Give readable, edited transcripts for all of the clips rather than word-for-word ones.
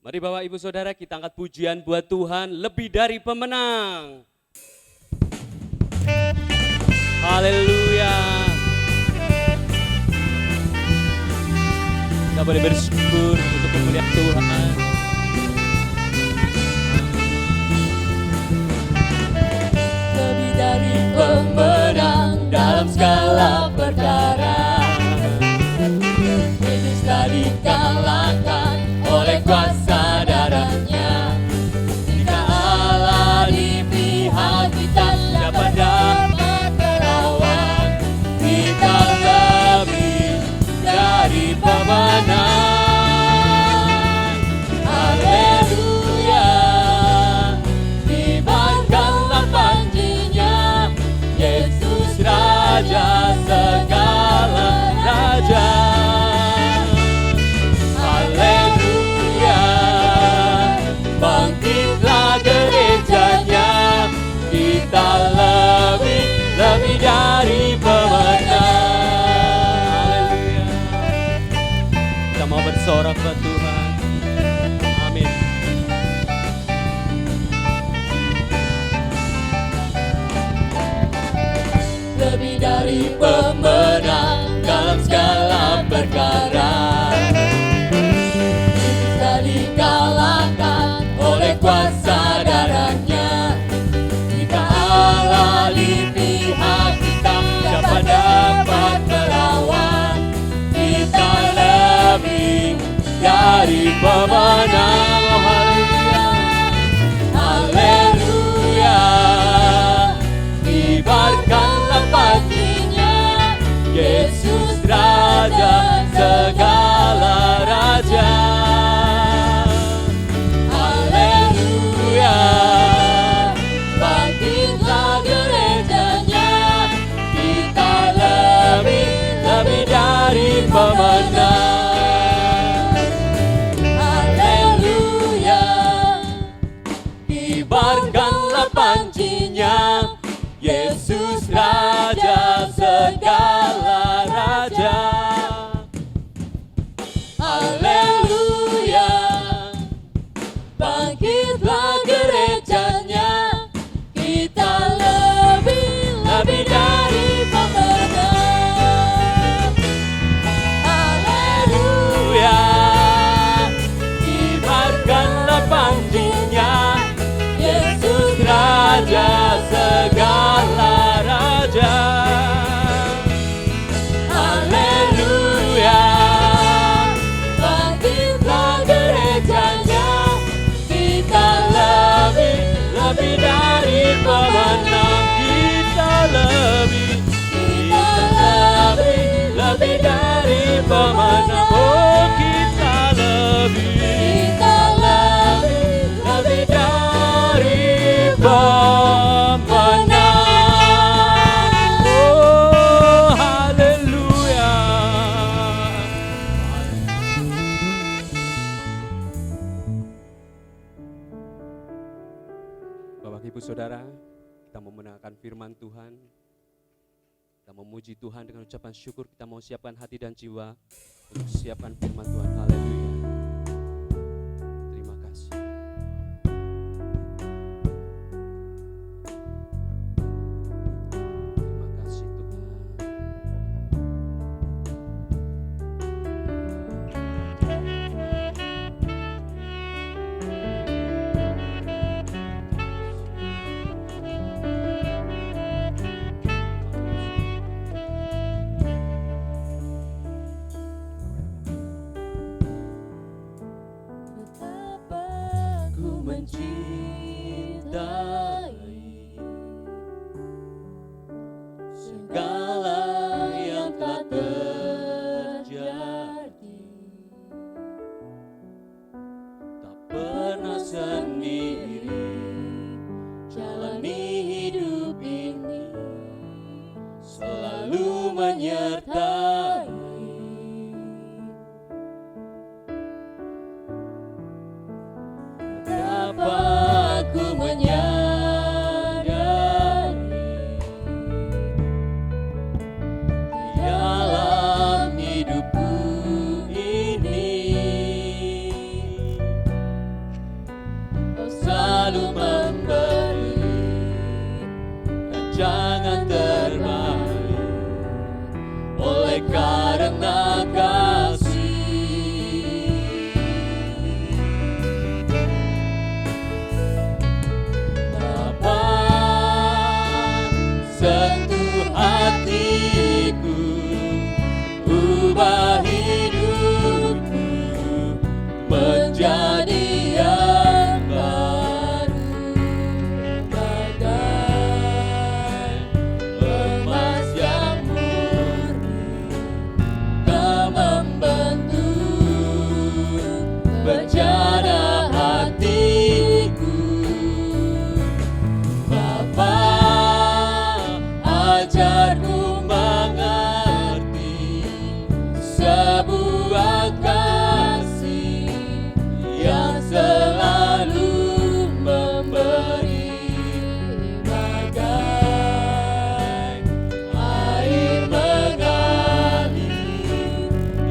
Mari Bapak Ibu Saudara kita angkat pujian buat Tuhan lebih dari pemenang. Haleluya. Kita boleh bersyukur untuk kemuliaan Tuhan. Lebih dari pemenang dalam segala perkara, Yesus telah dikalahkan oleh kuasa darahnya. Jika Allah di pihak kita, siapa dapat melawan? Kita lebih dari pemenang. Haleluya. Kibarkanlah panjinya, Yesus Raja segala raja. Haleluya. Bangkitlah gerejanya, kita lebih dari pemenang. Haleluya. Kita mau bersorak buat Tuhan. Amin. Lebih dari pemenang dalam segala perkara, Yesus telah dikalahkan oleh kuasa darahnya. Jika Allah di pihak kita, siapa dapat melawan? Kita lebih dari pemenang. Haleluya. Kibarkanlah panjinya, Yesus Raja segala raja. Haleluya. Bangkitlah gerejanya, kita lebih dari pemenang. Haleluya. Kibarkanlah panjinya, Yesus Raja segala raja. Haleluya. Bangkitlah gerejanya, kita lebih dari pemenang. Haleluya. Kibarkanlah panjinya, Yesus Raja segala raja. Haleluya. Bangkitlah gerejanya, kita lebih dari pemenang. Kita lebih dari pemenang. Oh, kita lebih dari pemenang. Oh, haleluya. Bapak Ibu Saudara, kita mau mendengarkan firman Tuhan. Kita memuji Tuhan dengan ucapan syukur. Kita mau siapkan hati dan jiwa untuk siapkan firman Tuhan. Haleluya. Terima kasih. Terima kasih Tuhan. Betapa ku mencintai segala yang telah terjadi. Tak pernah sendiri jalani hidup ini, selalu menyertai. Betapa ku menyadari di dalam hidupku ini sentuh hatiku, ubah hidupku menjadi yang baru, bagai emas yang murni. Kau membentuk bencana hatiku, Bapa, ajarku mengerti sebuah kasih yang selalu memberi, bagai air mengalir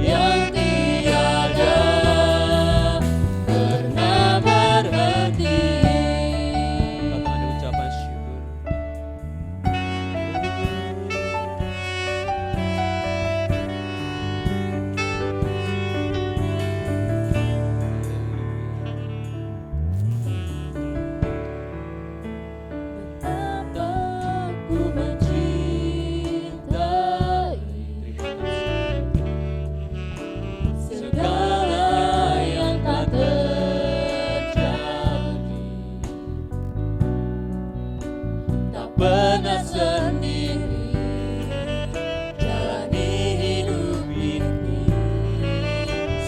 yang tiada pernah berhenti. Katakan ada ucapan syukur. Betapa ku mencintai segala yang tak terjadi, tak pernah sendiri jalani hidup ini,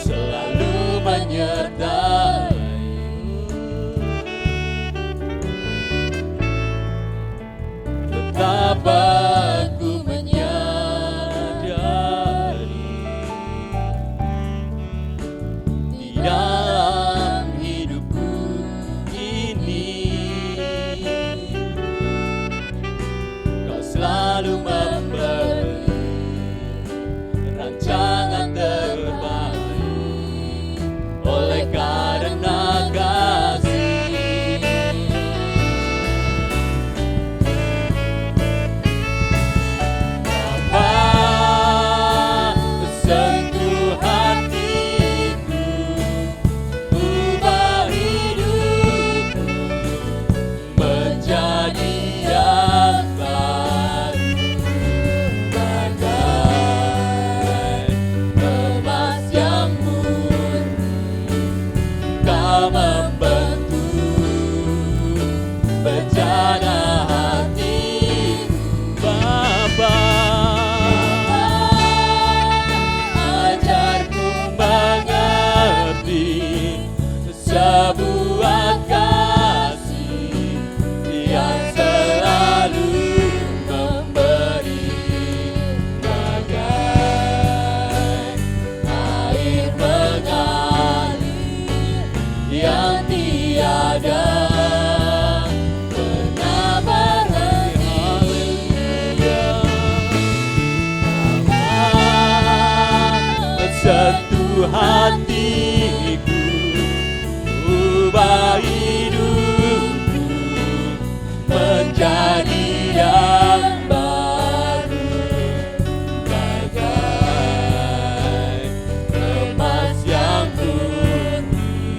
selalu menyertai. Betapa ku menyadari di dalam hidupku ini, Kau selalu memberi rancangan terbaik oleh karena kasih. Bapa, sentuh hatiku, ubah hidupku menjadi yang baru, bagai emas yang murni. Kau membentuk bencana hatiku, Bapa, ajarku mengerti sebuah kasih yang selalu memberi, bagai air mengalir yang tiada pernah berhenti. Haleluya. Sentuh hatiku, ubah hidupku menjadi yang baru, bagai emas yang murni.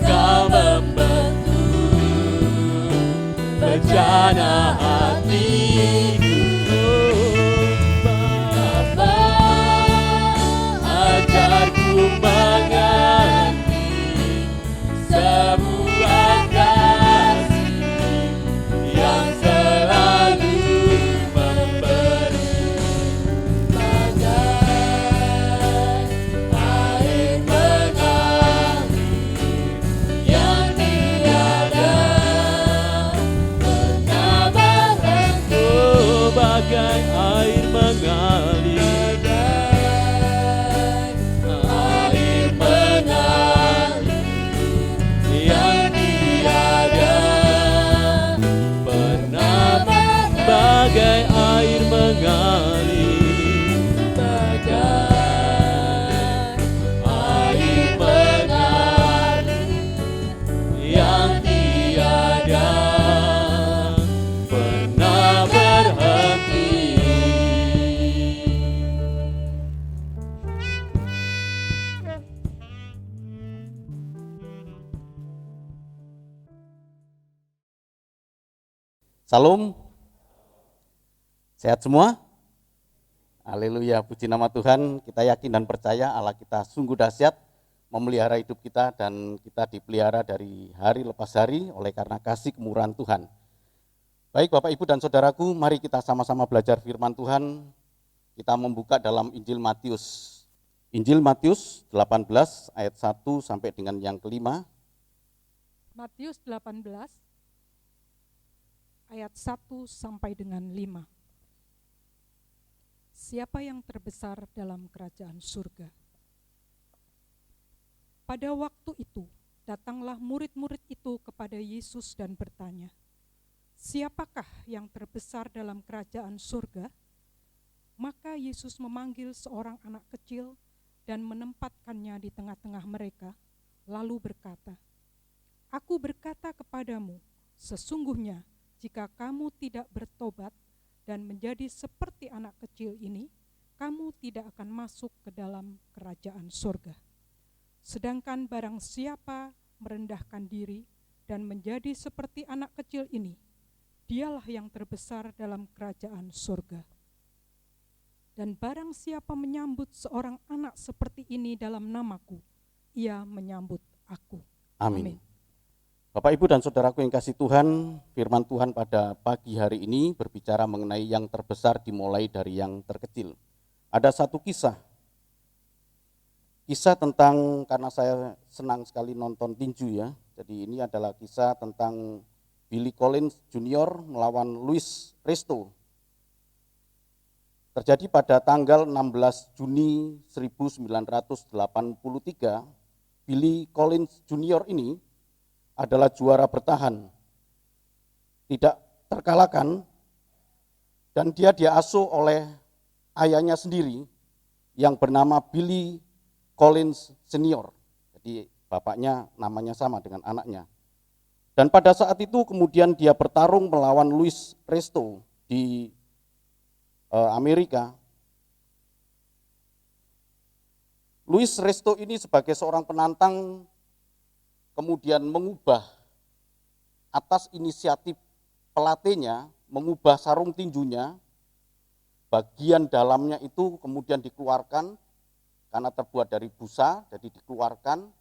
Kau membentuk bencana hatiku, Bapa, ajarku mengerti sebuah kasih yang selalu memberi, bagai air mengalir yang tiada pernah berhenti. Oh, bagai air mengalir, air mengalir yang tiada pernah berhenti, bagai air mengalir, bagai air mengalir yang tiada pernah berhenti. Salam, Sehat semua? Haleluya, puji nama Tuhan. Kita yakin dan percaya Allah kita sungguh dahsyat memelihara hidup kita, dan kita dipelihara dari hari lepas hari oleh karena kasih kemurahan Tuhan. Baik Bapak Ibu dan Saudaraku, mari kita sama-sama belajar firman Tuhan. Kita membuka dalam Injil Matius. Injil Matius 18 ayat 1 sampai dengan yang kelima. Matius 18 ayat 1 sampai dengan 5. Siapa yang terbesar dalam kerajaan surga? Pada waktu itu, datanglah murid-murid itu kepada Yesus dan bertanya, siapakah yang terbesar dalam kerajaan surga? Maka Yesus memanggil seorang anak kecil dan menempatkannya di tengah-tengah mereka, lalu berkata, Aku berkata kepadamu, sesungguhnya jika kamu tidak bertobat dan menjadi seperti anak kecil ini, kamu tidak akan masuk ke dalam kerajaan surga. Sedangkan barang siapa merendahkan diri dan menjadi seperti anak kecil ini, dialah yang terbesar dalam kerajaan surga. Dan barang siapa menyambut seorang anak seperti ini dalam namaku, ia menyambut aku. Amin. Bapak, Ibu, dan Saudaraku yang kasih Tuhan, firman Tuhan pada pagi hari ini berbicara mengenai yang terbesar dimulai dari yang terkecil. Ada satu kisah tentang, karena saya senang sekali nonton tinju ya, jadi ini adalah kisah tentang Billy Collins Jr. melawan Louis Resto. Terjadi pada tanggal 16 Juni 1983, Billy Collins Jr. ini adalah juara bertahan, tidak terkalahkan, dan dia diasuh oleh ayahnya sendiri yang bernama Billy Collins Senior. Jadi bapaknya namanya sama dengan anaknya. Dan pada saat itu kemudian dia bertarung melawan Louis Resto di Amerika. Louis Resto ini sebagai seorang penantang kemudian mengubah atas inisiatif pelatihnya, mengubah sarung tinjunya, bagian dalamnya itu kemudian dikeluarkan karena terbuat dari busa, jadi dikeluarkan,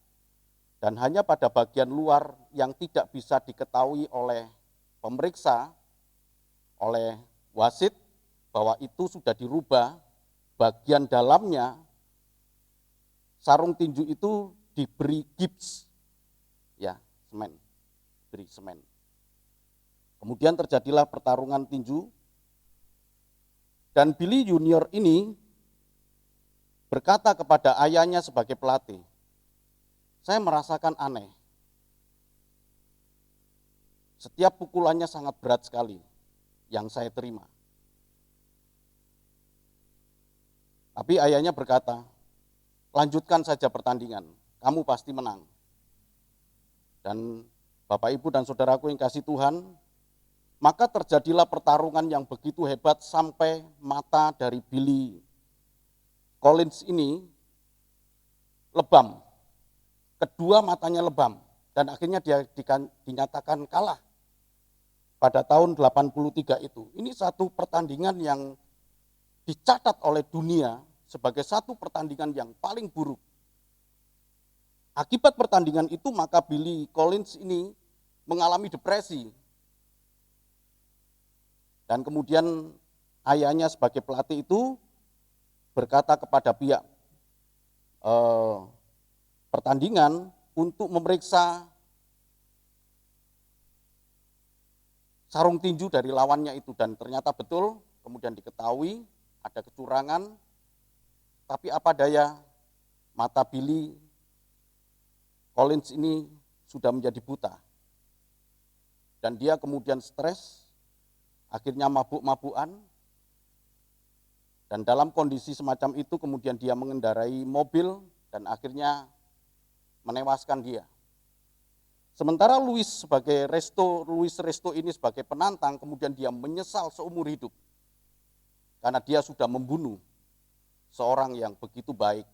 dan hanya pada bagian luar yang tidak bisa diketahui oleh pemeriksa, oleh wasit, bahwa itu sudah dirubah, bagian dalamnya sarung tinju itu diberi gips, ya, beri semen. Kemudian terjadilah pertarungan tinju, dan Billy Junior ini berkata kepada ayahnya sebagai pelatih, saya merasakan aneh. Setiap pukulannya sangat berat sekali yang saya terima. Tapi ayahnya berkata, lanjutkan saja pertandingan, kamu pasti menang. Dan Bapak, Ibu, dan Saudaraku yang kasih Tuhan, maka terjadilah pertarungan yang begitu hebat sampai mata dari Billy Collins ini lebam. Kedua matanya lebam, dan akhirnya dia dinyatakan kalah pada tahun 83 itu. Ini satu pertandingan yang dicatat oleh dunia sebagai satu pertandingan yang paling buruk. Akibat pertandingan itu maka Billy Collins ini mengalami depresi. Dan kemudian ayahnya sebagai pelatih itu berkata kepada pihak pertandingan untuk memeriksa sarung tinju dari lawannya itu, dan ternyata betul kemudian diketahui ada kecurangan, tapi apa daya, mata Billy Collins ini sudah menjadi buta. Dan dia kemudian stres, akhirnya mabuk-mabukan, dan dalam kondisi semacam itu kemudian dia mengendarai mobil dan akhirnya menewaskan dia. Sementara Louis Resto ini sebagai penantang, kemudian dia menyesal seumur hidup karena dia sudah membunuh seorang yang begitu baik.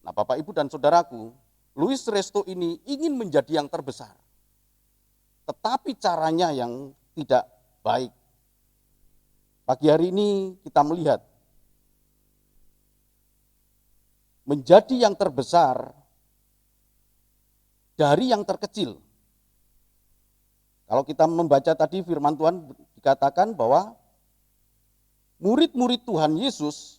Nah, Bapak, Ibu, dan Saudaraku, Louis Resto ini ingin menjadi yang terbesar, tetapi caranya yang tidak baik. Pagi hari ini kita melihat menjadi yang terbesar dari yang terkecil. Kalau kita membaca tadi firman Tuhan dikatakan bahwa murid-murid Tuhan Yesus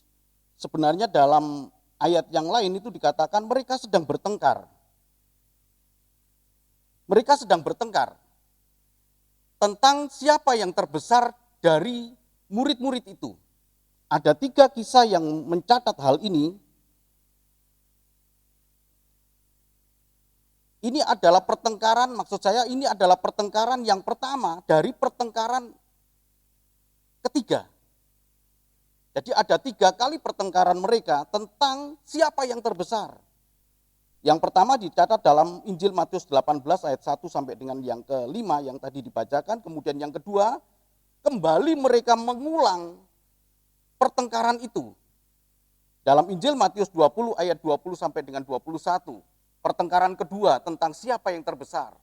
sebenarnya dalam ayat yang lain itu dikatakan mereka sedang bertengkar. Mereka sedang bertengkar tentang siapa yang terbesar dari murid-murid itu. Ada 3 kisah yang mencatat hal ini. Ini adalah pertengkaran, maksud saya ini adalah pertengkaran yang pertama dari pertengkaran ketiga. Jadi ada 3 kali pertengkaran mereka tentang siapa yang terbesar. Yang pertama dicatat dalam Injil Matius 18 ayat 1 sampai dengan yang ke-5 yang tadi dibacakan. Kemudian yang kedua, kembali mereka mengulang pertengkaran itu. Dalam Injil Matius 20 ayat 20 sampai dengan 21. Pertengkaran kedua tentang siapa yang terbesar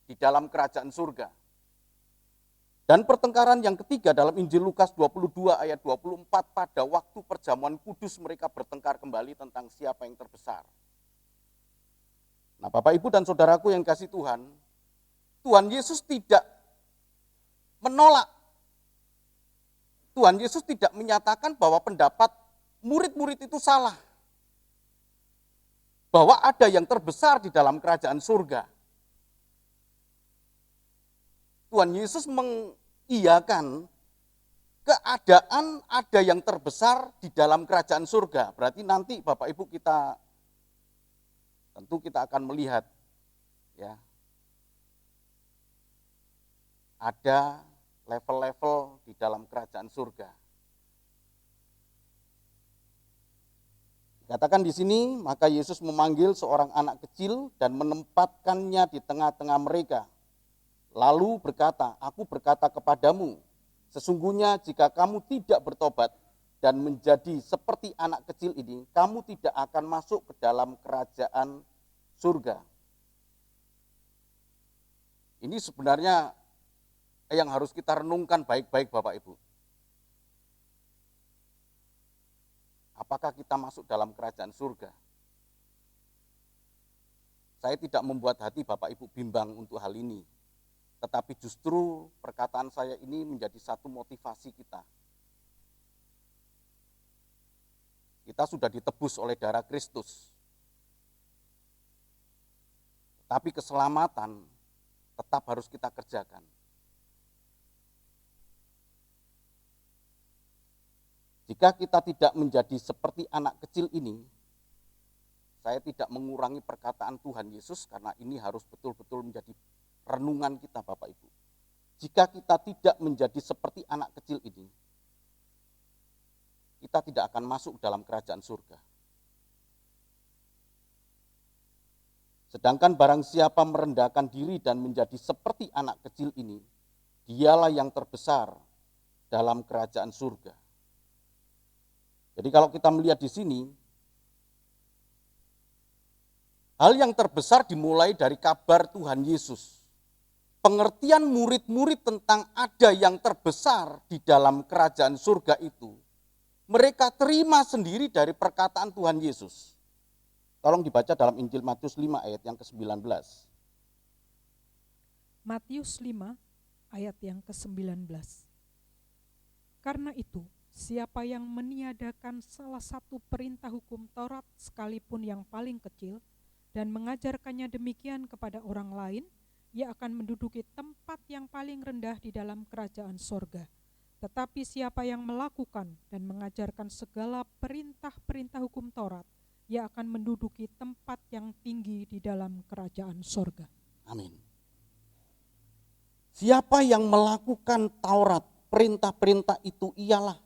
di dalam kerajaan surga. Dan pertengkaran yang ketiga dalam Injil Lukas 22 ayat 24 pada waktu perjamuan kudus mereka bertengkar kembali tentang siapa yang terbesar. Nah, Bapak Ibu dan Saudaraku yang kasih Tuhan, Tuhan Yesus tidak menolak. Tuhan Yesus tidak menyatakan bahwa pendapat murid-murid itu salah. Bahwa ada yang terbesar di dalam kerajaan surga. Tuhan Yesus mengiyakan keadaan ada yang terbesar di dalam kerajaan surga. Berarti nanti Bapak Ibu tentu kita akan melihat ya. Ada level-level di dalam kerajaan surga. Dikatakan di sini, maka Yesus memanggil seorang anak kecil dan menempatkannya di tengah-tengah mereka. Lalu berkata, aku berkata kepadamu, sesungguhnya jika kamu tidak bertobat dan menjadi seperti anak kecil ini, kamu tidak akan masuk ke dalam kerajaan surga. Ini sebenarnya yang harus kita renungkan baik-baik Bapak Ibu. Apakah kita masuk dalam kerajaan surga? Saya tidak membuat hati Bapak Ibu bimbang untuk hal ini. Tetapi justru perkataan saya ini menjadi satu motivasi kita. Kita sudah ditebus oleh darah Kristus. Tapi keselamatan tetap harus kita kerjakan. Jika kita tidak menjadi seperti anak kecil ini, saya tidak mengurangi perkataan Tuhan Yesus karena ini harus betul-betul menjadi renungan kita Bapak Ibu. Jika kita tidak menjadi seperti anak kecil ini, kita tidak akan masuk dalam kerajaan surga. Sedangkan barang siapa merendahkan diri dan menjadi seperti anak kecil ini, dialah yang terbesar dalam kerajaan surga. Jadi kalau kita melihat di sini, hal yang terbesar dimulai dari kabar Tuhan Yesus. Pengertian murid-murid tentang ada yang terbesar di dalam kerajaan surga itu, mereka terima sendiri dari perkataan Tuhan Yesus. Tolong dibaca dalam Injil Matius 5 ayat yang ke-19. Matius 5 ayat yang ke-19. Karena itu, siapa yang meniadakan salah satu perintah hukum Taurat sekalipun yang paling kecil dan mengajarkannya demikian kepada orang lain, ia akan menduduki tempat yang paling rendah di dalam kerajaan sorga. Tetapi siapa yang melakukan dan mengajarkan segala perintah-perintah hukum Taurat, ia akan menduduki tempat yang tinggi di dalam kerajaan sorga. Amin. Siapa yang melakukan Taurat, perintah-perintah itu dialah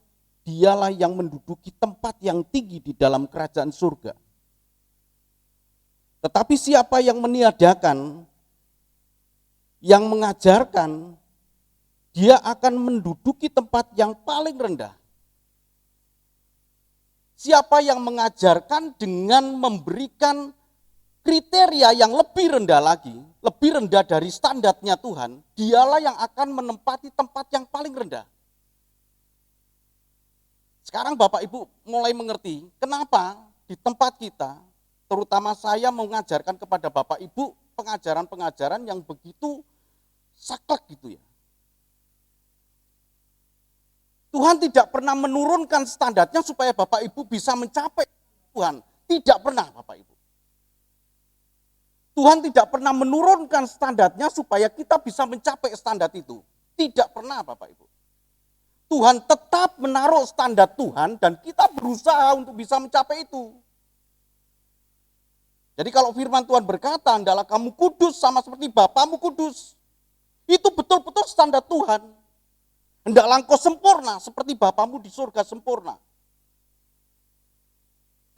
yang menduduki tempat yang tinggi di dalam kerajaan surga. Tetapi siapa yang meniadakan, yang mengajarkan, dia akan menduduki tempat yang paling rendah. Siapa yang mengajarkan dengan memberikan kriteria yang lebih rendah lagi, lebih rendah dari standarnya Tuhan, dialah yang akan menempati tempat yang paling rendah. Sekarang Bapak Ibu mulai mengerti kenapa di tempat kita, terutama saya mengajarkan kepada Bapak Ibu pengajaran-pengajaran yang begitu saklek gitu ya. Tuhan tidak pernah menurunkan standarnya supaya Bapak Ibu bisa mencapai Tuhan. Tidak pernah Bapak Ibu. Tuhan tidak pernah menurunkan standarnya supaya kita bisa mencapai standar itu. Tidak pernah Bapak Ibu. Tuhan tetap menaruh standar Tuhan dan kita berusaha untuk bisa mencapai itu. Jadi kalau firman Tuhan berkata, hendaklah kamu kudus sama seperti Bapamu kudus. Itu betul-betul standar Tuhan. Hendaklah engkau sempurna seperti Bapamu di surga sempurna.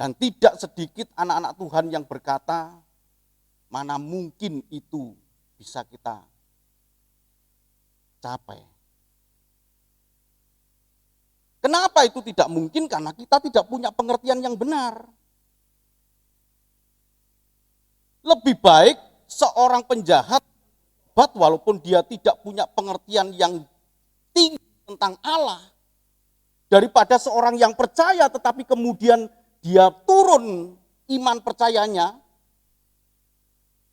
Dan tidak sedikit anak-anak Tuhan yang berkata, mana mungkin itu bisa kita capai. Kenapa itu tidak mungkin? Karena kita tidak punya pengertian yang benar. Lebih baik seorang penjahat, walaupun dia tidak punya pengertian yang tinggi tentang Allah, daripada seorang yang percaya tetapi kemudian dia turun iman percayanya,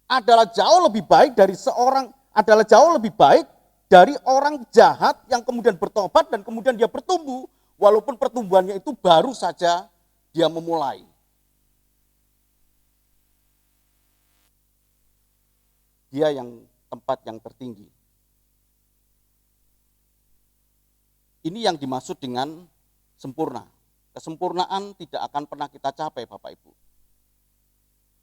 adalah jauh lebih baik dari orang jahat yang kemudian bertobat dan kemudian dia bertumbuh, walaupun pertumbuhannya itu baru saja dia memulai. Dia yang tempat yang tertinggi. Ini yang dimaksud dengan sempurna. Kesempurnaan tidak akan pernah kita capai Bapak Ibu.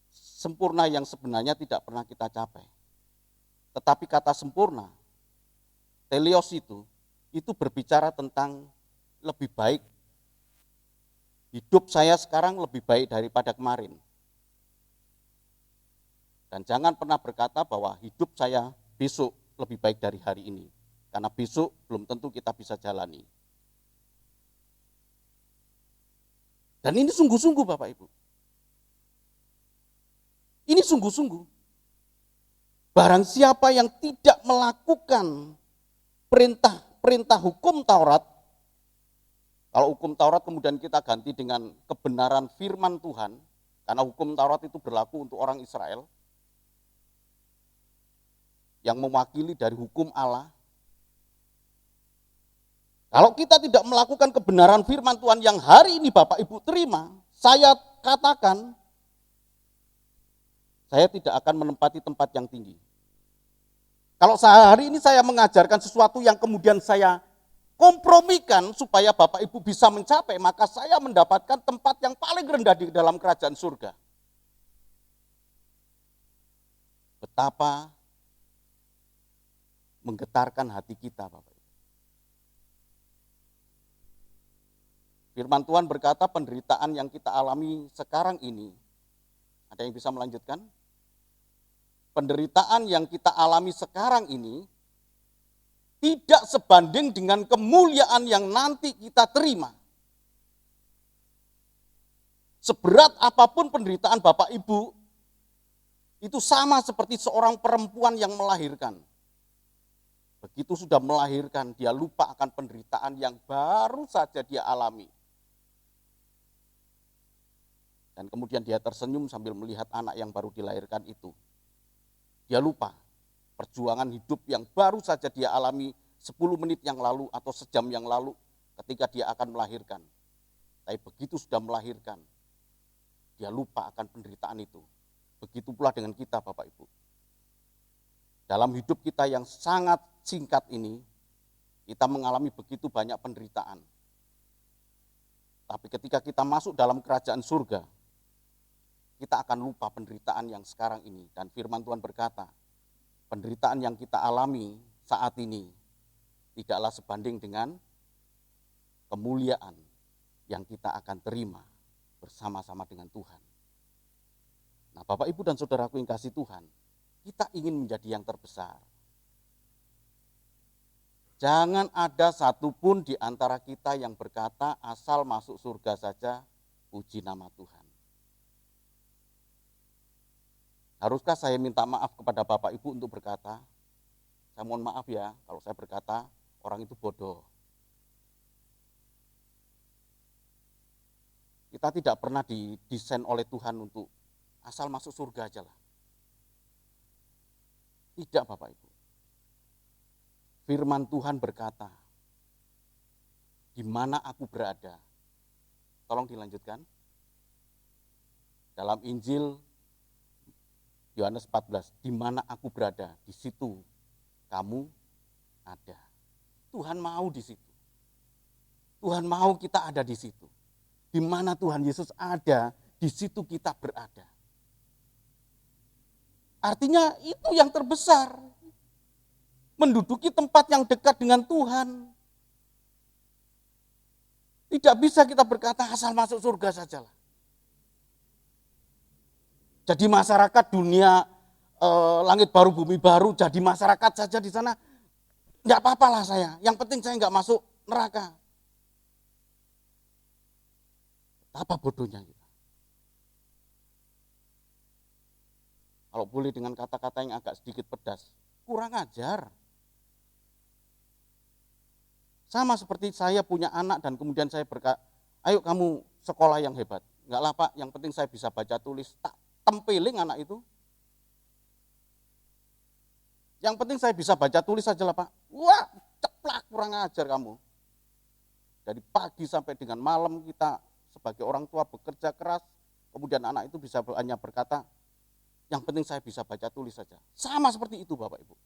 Sempurna yang sebenarnya tidak pernah kita capai. Tetapi kata sempurna, teleos itu berbicara tentang lebih baik. Hidup saya sekarang lebih baik daripada kemarin. Dan jangan pernah berkata bahwa hidup saya besok lebih baik dari hari ini. Karena besok belum tentu kita bisa jalani. Dan ini sungguh-sungguh Bapak Ibu. Ini sungguh-sungguh. Barang siapa yang tidak melakukan perintah hukum Taurat, kalau hukum Taurat kemudian kita ganti dengan kebenaran firman Tuhan, karena hukum Taurat itu berlaku untuk orang Israel, yang mewakili dari hukum Allah. Kalau kita tidak melakukan kebenaran firman Tuhan yang hari ini Bapak Ibu terima, saya katakan, saya tidak akan menempati tempat yang tinggi. Kalau hari ini saya mengajarkan sesuatu yang kemudian saya kompromikan supaya Bapak Ibu bisa mencapai, maka saya mendapatkan tempat yang paling rendah di dalam kerajaan surga. Betapa menggetarkan hati kita Bapak Ibu. Firman Tuhan berkata penderitaan yang kita alami sekarang ini, ada yang bisa melanjutkan? Penderitaan yang kita alami sekarang ini tidak sebanding dengan kemuliaan yang nanti kita terima. Seberat apapun penderitaan Bapak Ibu, itu sama seperti seorang perempuan yang melahirkan. Begitu sudah melahirkan, dia lupa akan penderitaan yang baru saja dia alami. Dan kemudian dia tersenyum sambil melihat anak yang baru dilahirkan itu. Dia lupa perjuangan hidup yang baru saja dia alami 10 menit yang lalu atau sejam yang lalu ketika dia akan melahirkan. Tapi begitu sudah melahirkan, dia lupa akan penderitaan itu. Begitu pula dengan kita Bapak Ibu. Dalam hidup kita yang sangat singkat ini, kita mengalami begitu banyak penderitaan. Tapi ketika kita masuk dalam kerajaan surga, kita akan lupa penderitaan yang sekarang ini. Dan firman Tuhan berkata, penderitaan yang kita alami saat ini tidaklah sebanding dengan kemuliaan yang kita akan terima bersama-sama dengan Tuhan. Nah Bapak Ibu dan Saudaraku yang kasih Tuhan, kita ingin menjadi yang terbesar. Jangan ada satupun di antara kita yang berkata asal masuk surga saja, puji nama Tuhan. Haruskah saya minta maaf kepada Bapak Ibu untuk berkata, saya mohon maaf ya kalau saya berkata orang itu bodoh. Kita tidak pernah didesain oleh Tuhan untuk asal masuk surga aja lah. Tidak Bapak Ibu. Firman Tuhan berkata, di mana aku berada. Tolong dilanjutkan. Dalam Injil Yohanes 14, di mana aku berada, di situ kamu ada. Tuhan mau di situ. Tuhan mau kita ada di situ. Di mana Tuhan Yesus ada, di situ kita berada. Artinya itu yang terbesar. Menduduki tempat yang dekat dengan Tuhan. Tidak bisa kita berkata asal masuk surga sajalah. Jadi masyarakat dunia langit baru bumi baru, jadi masyarakat saja di sana. Enggak apa-apalah saya, yang penting saya enggak masuk neraka. Apa bodohnya kita? Kalau boleh dengan kata-kata yang agak sedikit pedas, kurang ajar. Sama seperti saya punya anak dan kemudian saya berkata, ayo kamu sekolah yang hebat. Enggak lah Pak, yang penting saya bisa baca tulis. Tak tempeling anak itu. Yang penting saya bisa baca tulis saja lah Pak. Wah, ceplak, kurang ajar kamu. Dari pagi sampai dengan malam kita sebagai orang tua bekerja keras, kemudian anak itu bisa hanya berkata, yang penting saya bisa baca tulis saja. Sama seperti itu Bapak Ibu.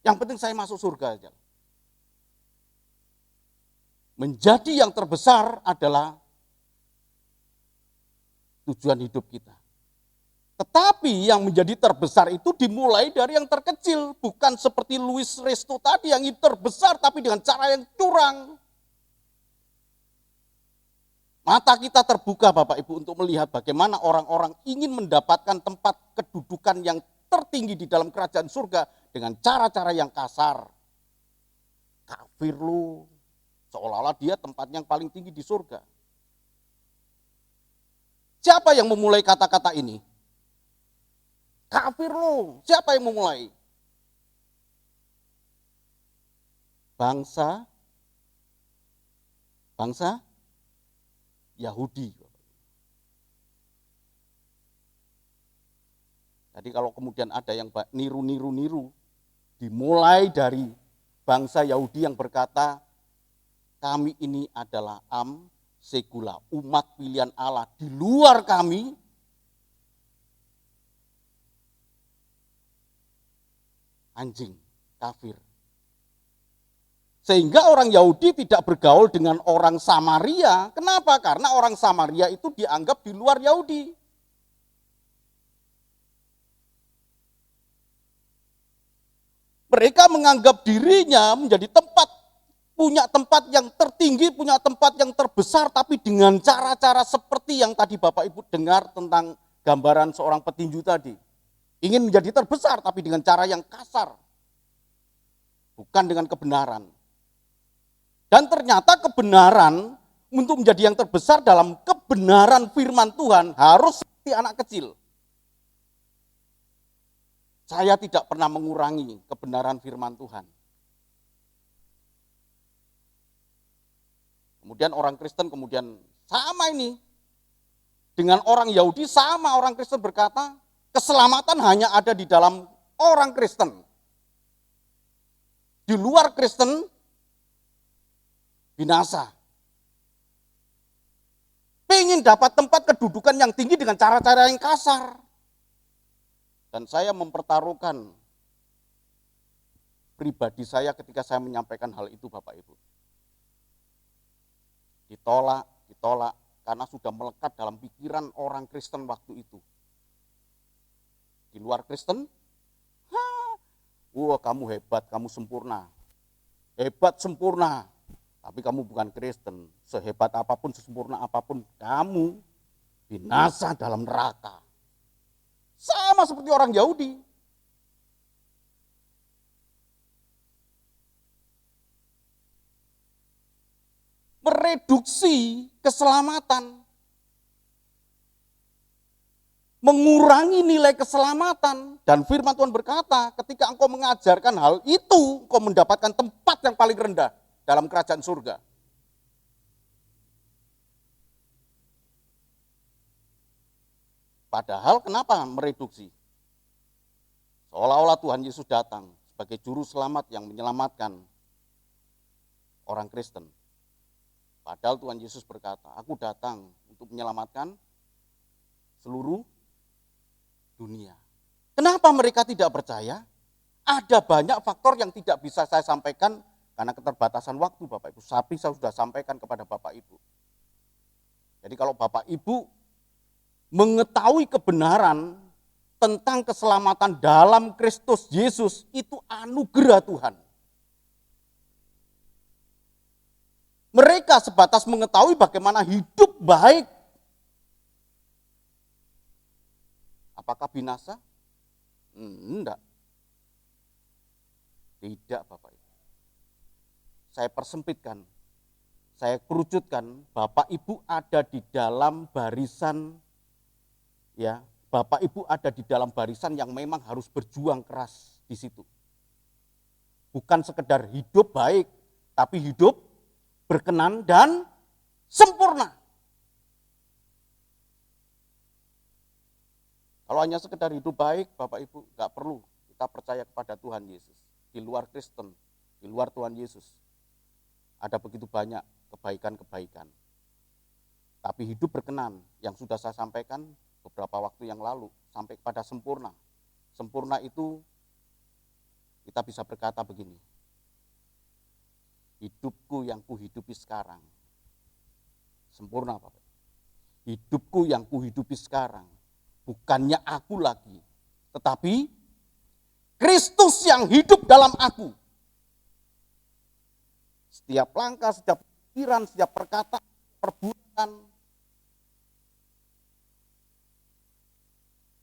Yang penting saya masuk surga saja. Menjadi yang terbesar adalah tujuan hidup kita. Tetapi yang menjadi terbesar itu dimulai dari yang terkecil. Bukan seperti Louis Resto tadi yang terbesar tapi dengan cara yang curang. Mata kita terbuka Bapak Ibu untuk melihat bagaimana orang-orang ingin mendapatkan tempat kedudukan yang tertinggi di dalam kerajaan surga dengan cara-cara yang kasar. Kafir lu, seolah-olah dia tempat yang paling tinggi di surga. Siapa yang memulai kata-kata ini? Kafir lu, siapa yang memulai? Bangsa Yahudi. Jadi kalau kemudian ada yang niru, dimulai dari bangsa Yahudi yang berkata, kami ini adalah segula, umat pilihan Allah. Di luar kami, anjing, kafir. Sehingga orang Yahudi tidak bergaul dengan orang Samaria. Kenapa? Karena orang Samaria itu dianggap di luar Yahudi. Mereka menganggap dirinya menjadi punya tempat yang tertinggi, punya tempat yang terbesar, tapi dengan cara-cara seperti yang tadi Bapak Ibu dengar tentang gambaran seorang petinju tadi. Ingin menjadi terbesar, tapi dengan cara yang kasar. Bukan dengan kebenaran. Dan ternyata kebenaran untuk menjadi yang terbesar dalam kebenaran firman Tuhan harus seperti anak kecil. Saya tidak pernah mengurangi kebenaran firman Tuhan. Kemudian orang Kristen kemudian sama ini. Dengan orang Yahudi sama orang Kristen berkata, keselamatan hanya ada di dalam orang Kristen. Di luar Kristen, binasa. Pengen dapat tempat kedudukan yang tinggi dengan cara-cara yang kasar. Dan saya mempertaruhkan pribadi saya ketika saya menyampaikan hal itu Bapak Ibu. Ditolak, karena sudah melekat dalam pikiran orang Kristen waktu itu. Di luar Kristen, wah kamu hebat, kamu sempurna. Hebat, sempurna. Tapi kamu bukan Kristen. Sehebat apapun, sesempurna apapun, kamu binasa dalam neraka. Sama seperti orang Yahudi. Mereduksi keselamatan. Mengurangi nilai keselamatan. Dan firman Tuhan berkata, ketika engkau mengajarkan hal itu, engkau mendapatkan tempat yang paling rendah dalam kerajaan surga. Padahal kenapa mereduksi? Seolah-olah Tuhan Yesus datang sebagai juru selamat yang menyelamatkan orang Kristen. Padahal Tuhan Yesus berkata, aku datang untuk menyelamatkan seluruh dunia. Kenapa mereka tidak percaya? Ada banyak faktor yang tidak bisa saya sampaikan karena keterbatasan waktu Bapak Ibu. Tapi saya sudah sampaikan kepada Bapak Ibu. Jadi kalau Bapak Ibu mengetahui kebenaran tentang keselamatan dalam Kristus Yesus, itu anugerah Tuhan. Mereka sebatas mengetahui bagaimana hidup baik. Apakah binasa? Enggak. Tidak Bapak Ibu. Saya persempitkan, saya kerucutkan, Bapak Ibu ada di dalam barisan, ya, Bapak Ibu ada di dalam barisan yang memang harus berjuang keras di situ. Bukan sekedar hidup baik, tapi hidup berkenan dan sempurna. Kalau hanya sekedar hidup baik, Bapak Ibu, nggak perlu kita percaya kepada Tuhan Yesus. Di luar Kristen, di luar Tuhan Yesus, ada begitu banyak kebaikan-kebaikan. Tapi hidup berkenan, yang sudah saya sampaikan beberapa waktu yang lalu, sampai kepada sempurna. Sempurna itu kita bisa berkata begini, hidupku yang kuhidupi sekarang, sempurna Bapak. Hidupku yang kuhidupi sekarang, bukannya aku lagi, tetapi Kristus yang hidup dalam aku. Setiap langkah, setiap pikiran, setiap perkataan, perbuatan,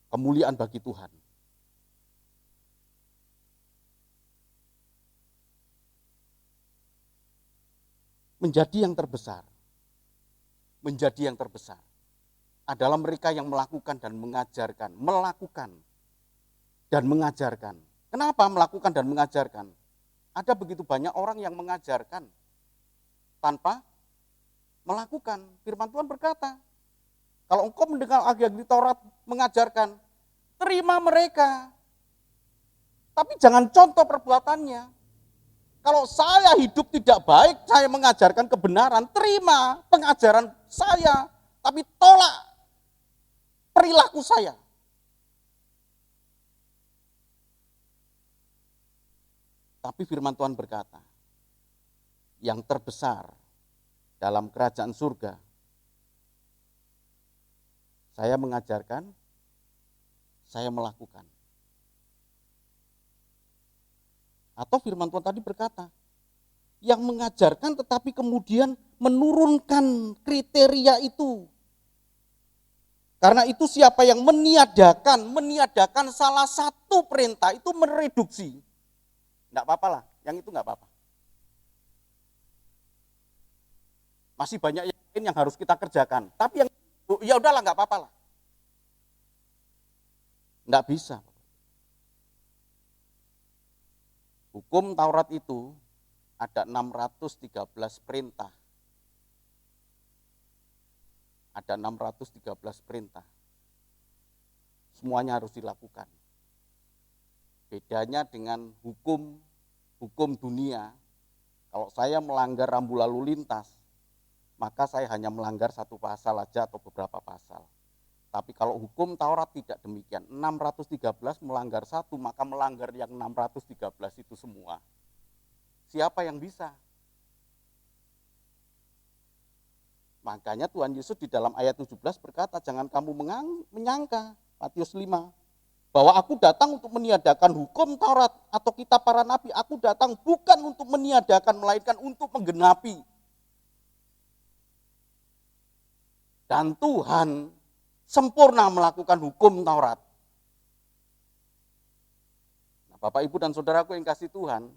kemuliaan bagi Tuhan. Menjadi yang terbesar adalah mereka yang melakukan dan mengajarkan. Kenapa melakukan dan mengajarkan? Ada begitu banyak orang yang mengajarkan tanpa melakukan. Firman Tuhan berkata, kalau engkau mendengar ahli-ahli Taurat mengajarkan, terima mereka. Tapi jangan contoh perbuatannya. Kalau saya hidup tidak baik, saya mengajarkan kebenaran, terima pengajaran saya, tapi tolak perilaku saya. Tapi firman Tuhan berkata, yang terbesar dalam kerajaan surga, saya mengajarkan, saya melakukan. Atau firman Tuhan tadi berkata, yang mengajarkan tetapi kemudian menurunkan kriteria itu. Karena itu siapa yang meniadakan salah satu perintah itu mereduksi. Enggak apa-apa lah, yang itu enggak apa-apa. Masih banyak yang lain yang harus kita kerjakan. Tapi yang ya udahlah enggak apa-apa lah. Enggak bisa. Hukum Taurat itu ada 613 perintah. Ada 613 perintah. Semuanya harus dilakukan. Bedanya dengan hukum dunia, kalau saya melanggar rambu lalu lintas, maka saya hanya melanggar satu pasal saja atau beberapa pasal. Tapi kalau hukum Taurat tidak demikian, 613 melanggar satu, maka melanggar yang 613 itu semua. Siapa yang bisa? Makanya Tuhan Yesus di dalam ayat 17 berkata, jangan kamu menyangka, Matius 5, bahwa aku datang untuk meniadakan hukum Taurat atau kitab para nabi. Aku datang bukan untuk meniadakan, melainkan untuk menggenapi. Dan Tuhan sempurna melakukan hukum Taurat. Nah, Bapak, Ibu, dan saudaraku yang kasih Tuhan,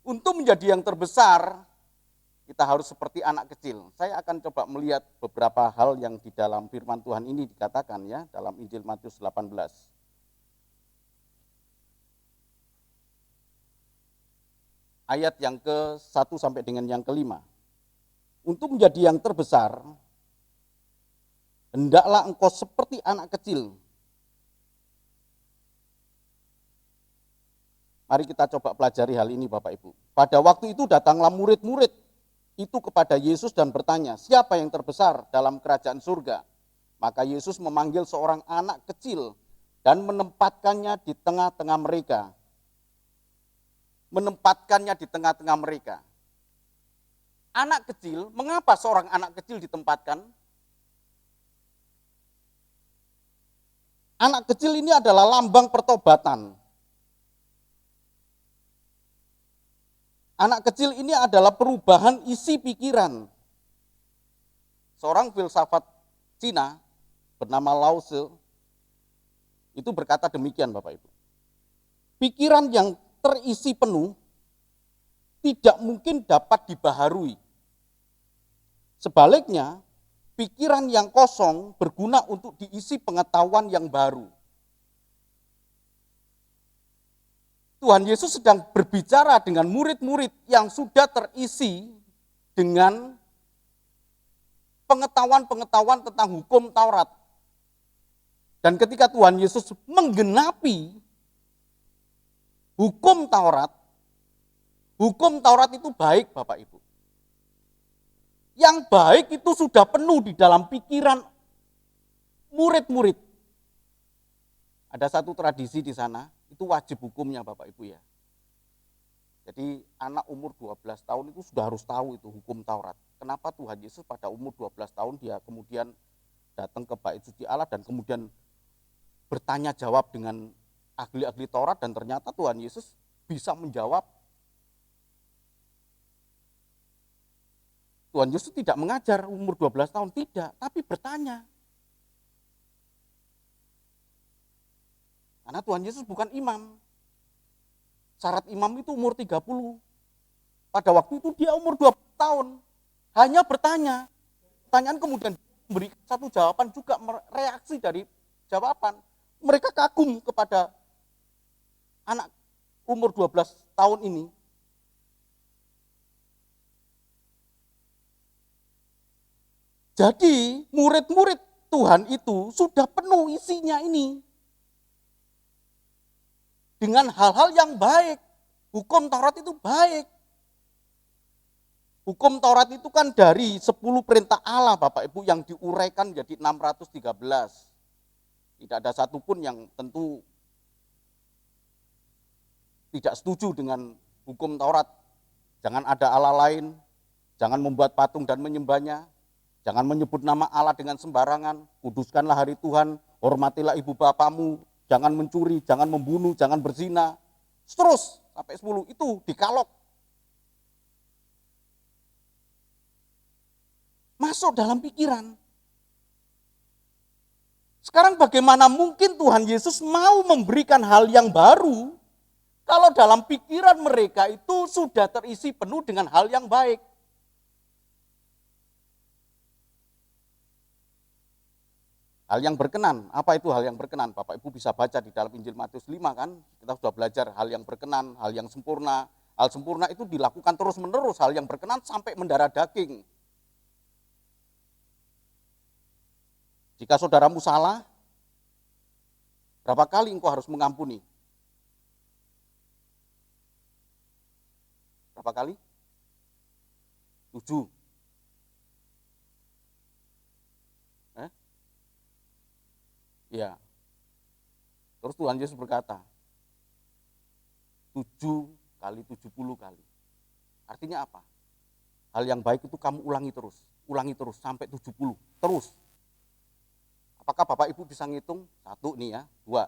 untuk menjadi yang terbesar, kita harus seperti anak kecil. Saya akan coba melihat beberapa hal yang di dalam firman Tuhan ini dikatakan ya, dalam Injil Matius 18. Ayat yang ke-1 sampai dengan yang ke-5. Untuk menjadi yang terbesar, hendaklah engkau seperti anak kecil. Mari kita coba pelajari hal ini Bapak Ibu. Pada waktu itu datanglah murid-murid itu kepada Yesus dan bertanya, siapa yang terbesar dalam kerajaan surga? Maka Yesus memanggil seorang anak kecil dan menempatkannya di tengah-tengah mereka. Menempatkannya di tengah-tengah mereka. Anak kecil, mengapa seorang anak kecil ditempatkan? Anak kecil ini adalah lambang pertobatan. Anak kecil ini adalah perubahan isi pikiran. Seorang filsafat Cina bernama Lao Tzu itu berkata demikian Bapak Ibu. Pikiran yang terisi penuh tidak mungkin dapat dibaharui. Sebaliknya, pikiran yang kosong berguna untuk diisi pengetahuan yang baru. Tuhan Yesus sedang berbicara dengan murid-murid yang sudah terisi dengan pengetahuan-pengetahuan tentang hukum Taurat. Dan ketika Tuhan Yesus menggenapi hukum Taurat itu baik Bapak Ibu. Yang baik itu sudah penuh di dalam pikiran murid-murid. Ada satu tradisi di sana, itu wajib hukumnya Bapak Ibu ya. Jadi anak umur 12 tahun itu sudah harus tahu itu hukum Taurat. Kenapa Tuhan Yesus pada umur 12 tahun dia kemudian datang ke bait suci Allah dan kemudian bertanya jawab dengan ahli-ahli Taurat dan ternyata Tuhan Yesus bisa menjawab. Tuhan Yesus tidak mengajar umur 12 tahun, tidak, tapi bertanya. Karena Tuhan Yesus bukan imam. Syarat imam itu umur 30. Pada waktu itu dia umur 20 tahun. Hanya bertanya. Pertanyaan kemudian memberi satu jawaban juga reaksi dari jawaban. Mereka kagum kepada anak umur 12 tahun ini. Jadi murid-murid Tuhan itu sudah penuh isinya ini. Dengan hal-hal yang baik. Hukum Taurat itu baik. Hukum Taurat itu kan dari 10 perintah Allah Bapak Ibu yang diuraikan jadi 613. Tidak ada satupun yang tentu tidak setuju dengan hukum Taurat. Jangan ada Allah lain, jangan membuat patung dan menyembahnya, jangan menyebut nama Allah dengan sembarangan, kuduskanlah hari Tuhan, hormatilah ibu bapamu, jangan mencuri, jangan membunuh, jangan berzina. Terus sampai 10 itu dikalog. Masuk dalam pikiran. Sekarang bagaimana mungkin Tuhan Yesus mau memberikan hal yang baru kalau dalam pikiran mereka itu sudah terisi penuh dengan hal yang baik. Hal yang berkenan, apa itu hal yang berkenan? Bapak Ibu bisa baca di dalam Injil Matius 5 kan, kita sudah belajar hal yang berkenan, hal yang sempurna. Hal sempurna itu dilakukan terus menerus, hal yang berkenan sampai mendarah daging. Jika saudaramu salah, berapa kali engkau harus mengampuni? Berapa kali? 7. Ya. Terus Tuhan Yesus berkata, 7 kali 70 kali. Artinya apa? Hal yang baik itu kamu ulangi terus sampai 70, terus. Apakah Bapak Ibu bisa ngitung? 1 nih ya, 2,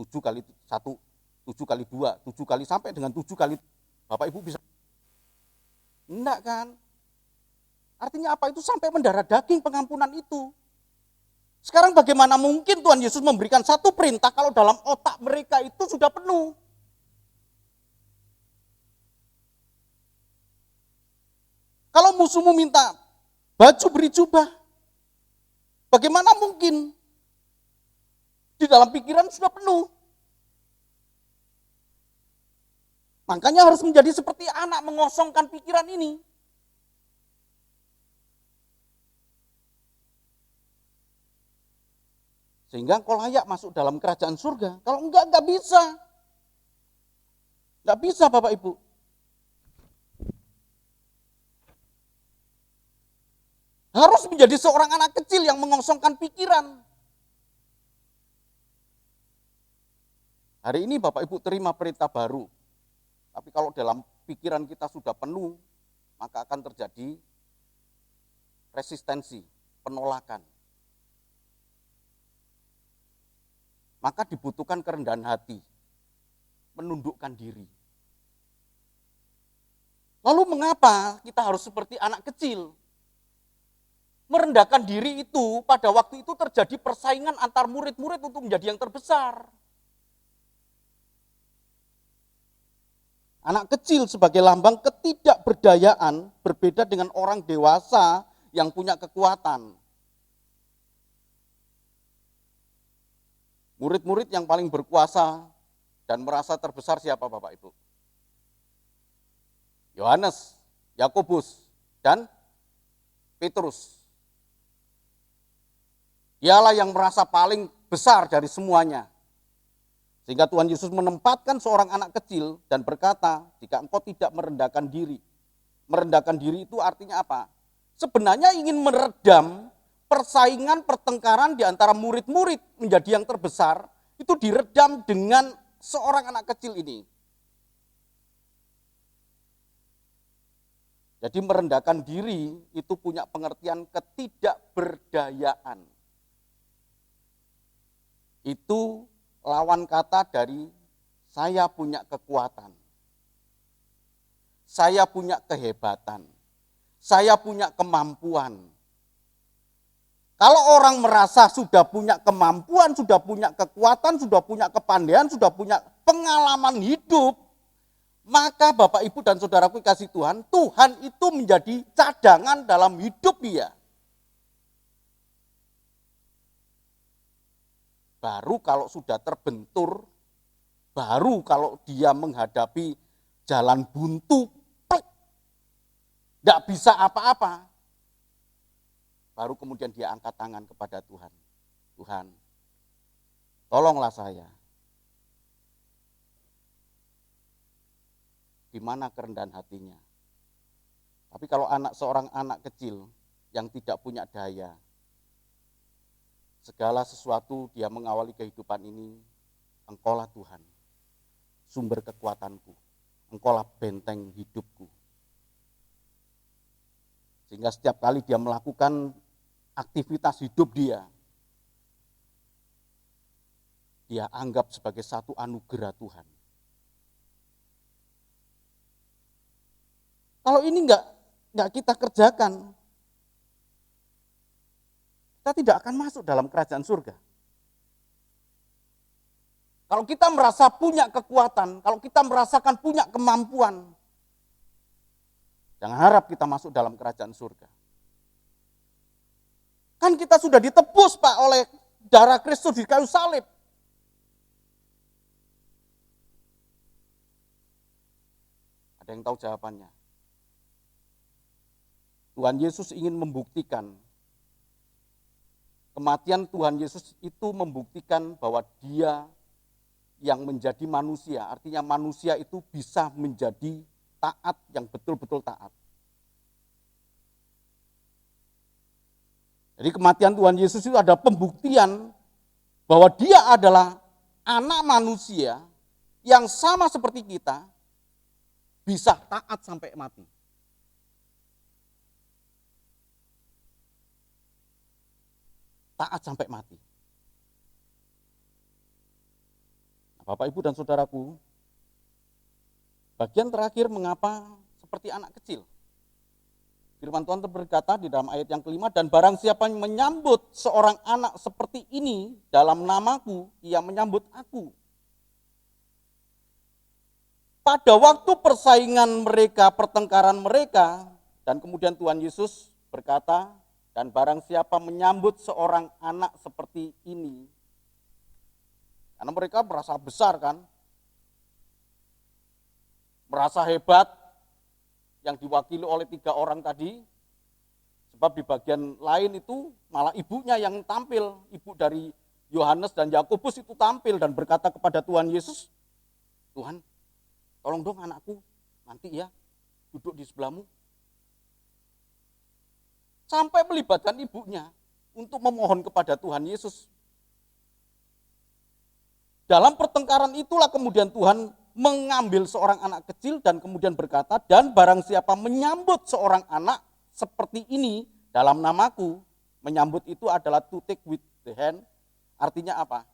7 kali 1, 7 kali 2, 7 kali sampai dengan 7 kali. Bapak Ibu bisa? Enggak kan? Artinya apa? Itu sampai mendarah daging pengampunan itu. Sekarang bagaimana mungkin Tuhan Yesus memberikan satu perintah kalau dalam otak mereka itu sudah penuh? Kalau musuhmu minta baju beri jubah, bagaimana mungkin? Di dalam pikiran sudah penuh. Makanya harus menjadi seperti anak mengosongkan pikiran ini. Sehingga engkau layak masuk dalam kerajaan surga. Kalau enggak bisa. Enggak bisa Bapak Ibu. Harus menjadi seorang anak kecil yang mengosongkan pikiran. Hari ini Bapak Ibu terima perintah baru. Tapi kalau dalam pikiran kita sudah penuh, maka akan terjadi resistensi, penolakan. Maka dibutuhkan kerendahan hati, menundukkan diri. Lalu mengapa kita harus seperti anak kecil? Merendahkan diri itu, pada waktu itu terjadi persaingan antar murid-murid untuk menjadi yang terbesar. Anak kecil sebagai lambang ketidakberdayaan berbeda dengan orang dewasa yang punya kekuatan. Murid-murid yang paling berkuasa dan merasa terbesar siapa Bapak Ibu? Yohanes, Yakobus, dan Petrus. Dialah yang merasa paling besar dari semuanya. Sehingga Tuhan Yesus menempatkan seorang anak kecil dan berkata, jika engkau tidak merendahkan diri. Merendahkan diri itu artinya apa? Sebenarnya ingin meredam persaingan pertengkaran di antara murid-murid menjadi yang terbesar, itu diredam dengan seorang anak kecil ini. Jadi merendahkan diri itu punya pengertian ketidakberdayaan. Itu lawan kata dari saya punya kekuatan. Saya punya kehebatan. Saya punya kemampuan. Kalau orang merasa sudah punya kemampuan, sudah punya kekuatan, sudah punya kepandaian, sudah punya pengalaman hidup, maka Bapak Ibu dan Saudaraku kasih Tuhan, Tuhan itu menjadi cadangan dalam hidup dia. Baru kalau sudah terbentur, baru kalau dia menghadapi jalan buntu, tidak bisa apa-apa, baru kemudian dia angkat tangan kepada Tuhan. Tuhan, tolonglah saya. Di mana kerendahan hatinya? Tapi kalau seorang anak kecil yang tidak punya daya, segala sesuatu dia mengawali kehidupan ini, engkaulah Tuhan, sumber kekuatanku, engkaulah benteng hidupku. Sehingga setiap kali dia melakukan aktivitas hidup dia anggap sebagai satu anugerah Tuhan. Kalau ini enggak kita kerjakan, kita tidak akan masuk dalam kerajaan surga. Kalau kita merasa punya kekuatan, kalau kita merasakan punya kemampuan, jangan harap kita masuk dalam kerajaan surga. Kan kita sudah ditebus Pak oleh darah Kristus di kayu salib. Ada yang tahu jawabannya? Tuhan Yesus ingin membuktikan, kematian Tuhan Yesus itu membuktikan bahwa dia yang menjadi manusia, artinya manusia itu bisa menjadi taat yang betul-betul taat. Jadi kematian Tuhan Yesus itu ada pembuktian bahwa dia adalah anak manusia yang sama seperti kita, bisa taat sampai mati. Taat sampai mati. Nah, Bapak, Ibu, dan Saudaraku, bagian terakhir mengapa seperti anak kecil. Firman Tuhan berkata di dalam ayat yang kelima, dan barang siapa yang menyambut seorang anak seperti ini dalam namaku, ia menyambut aku. Pada waktu persaingan mereka, pertengkaran mereka, dan kemudian Tuhan Yesus berkata, dan barang siapa menyambut seorang anak seperti ini, karena mereka merasa besar kan, merasa hebat, yang diwakili oleh 3 orang tadi, sebab di bagian lain itu malah ibunya yang tampil, ibu dari Yohanes dan Yakobus itu tampil dan berkata kepada Tuhan Yesus, Tuhan, tolong dong anakku nanti ya duduk di sebelahmu. Sampai melibatkan ibunya untuk memohon kepada Tuhan Yesus. Dalam pertengkaran itulah kemudian Tuhan mengambil seorang anak kecil dan kemudian berkata, dan barang siapa menyambut seorang anak seperti ini dalam namaku, menyambut itu adalah to take with the hand, artinya apa?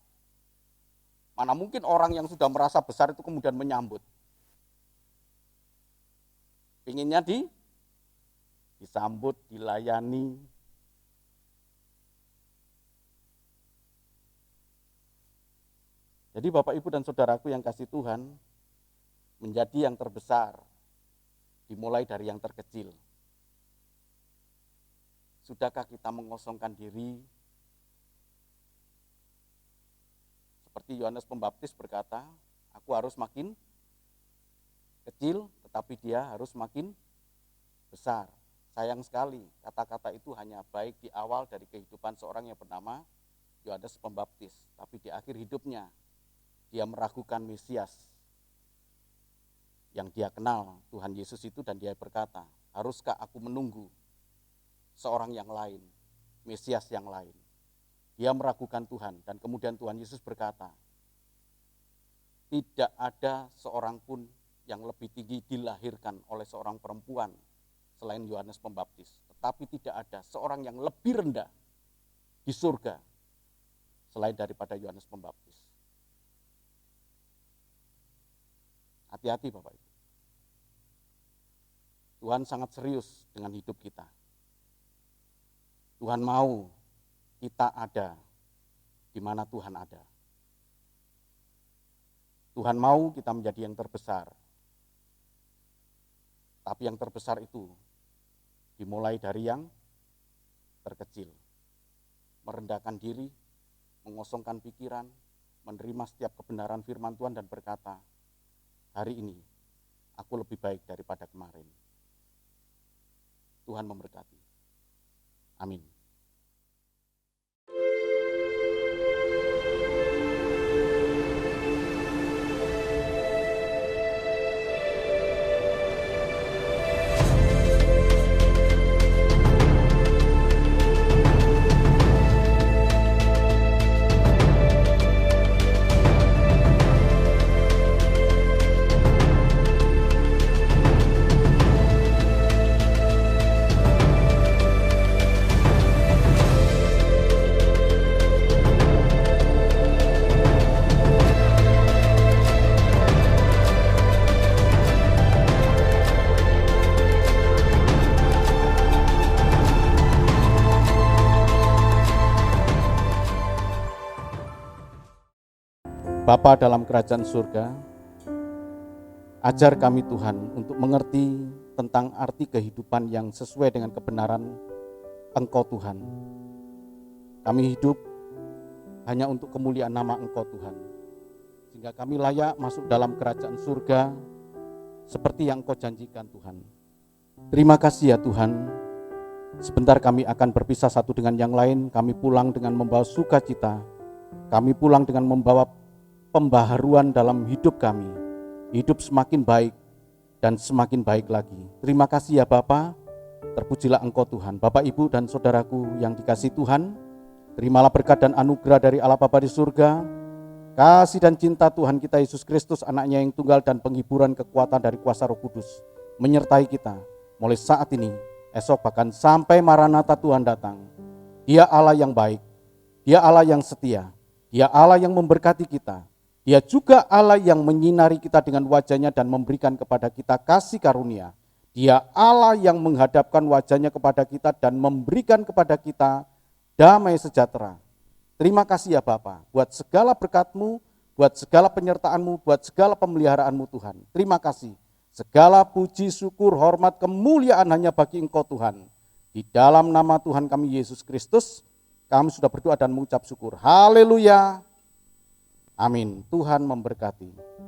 Mana mungkin orang yang sudah merasa besar itu kemudian menyambut. Pinginnya disambut, dilayani. Jadi Bapak Ibu dan Saudaraku yang kasih Tuhan, menjadi yang terbesar, dimulai dari yang terkecil. Sudahkah kita mengosongkan diri? Seperti Yohanes Pembaptis berkata, aku harus makin kecil, tetapi dia harus makin besar. Sayang sekali, kata-kata itu hanya baik di awal dari kehidupan seorang yang bernama Yohanes Pembaptis. Tapi di akhir hidupnya, dia meragukan Mesias yang dia kenal, Tuhan Yesus itu, dan dia berkata, haruskah aku menunggu seorang yang lain, Mesias yang lain? Dia meragukan Tuhan, dan kemudian Tuhan Yesus berkata, tidak ada seorang pun yang lebih tinggi dilahirkan oleh seorang perempuan selain Yohanes Pembaptis. Tetapi tidak ada seorang yang lebih rendah di surga selain daripada Yohanes Pembaptis. Hati-hati Bapak Ibu. Tuhan sangat serius dengan hidup kita. Tuhan mau kita ada di mana Tuhan ada. Tuhan mau kita menjadi yang terbesar. Tapi yang terbesar itu dimulai dari yang terkecil. Merendahkan diri, mengosongkan pikiran, menerima setiap kebenaran firman Tuhan dan berkata, hari ini aku lebih baik daripada kemarin. Tuhan memberkati. Amin. Bapa dalam kerajaan surga, ajar kami Tuhan untuk mengerti tentang arti kehidupan yang sesuai dengan kebenaran Engkau Tuhan. Kami hidup hanya untuk kemuliaan nama Engkau Tuhan, sehingga kami layak masuk dalam kerajaan surga seperti yang Engkau janjikan Tuhan. Terima kasih ya Tuhan. Sebentar kami akan berpisah satu dengan yang lain, kami pulang dengan membawa sukacita, kami pulang dengan membawa pembaharuan dalam hidup kami, hidup semakin baik dan semakin baik lagi. Terima kasih ya Bapa, terpujilah Engkau Tuhan. Bapak, Ibu, dan saudaraku yang dikasihi Tuhan, terimalah berkat dan anugerah dari Allah Bapa di surga, kasih dan cinta Tuhan kita Yesus Kristus, anaknya yang tunggal, dan penghiburan kekuatan dari kuasa Roh Kudus menyertai kita mulai saat ini, esok, bahkan sampai Maranatha Tuhan datang. Dia Allah yang baik, Dia Allah yang setia, Dia Allah yang memberkati kita. Dia juga Allah yang menyinari kita dengan wajahnya dan memberikan kepada kita kasih karunia. Dia Allah yang menghadapkan wajahnya kepada kita dan memberikan kepada kita damai sejahtera. Terima kasih ya Bapa, buat segala berkat-Mu, buat segala penyertaan-Mu, buat segala pemeliharaanmu Tuhan. Terima kasih. Segala puji, syukur, hormat, kemuliaan hanya bagi Engkau Tuhan. Di dalam nama Tuhan kami Yesus Kristus, kami sudah berdoa dan mengucap syukur. Haleluya. Amin. Tuhan memberkati.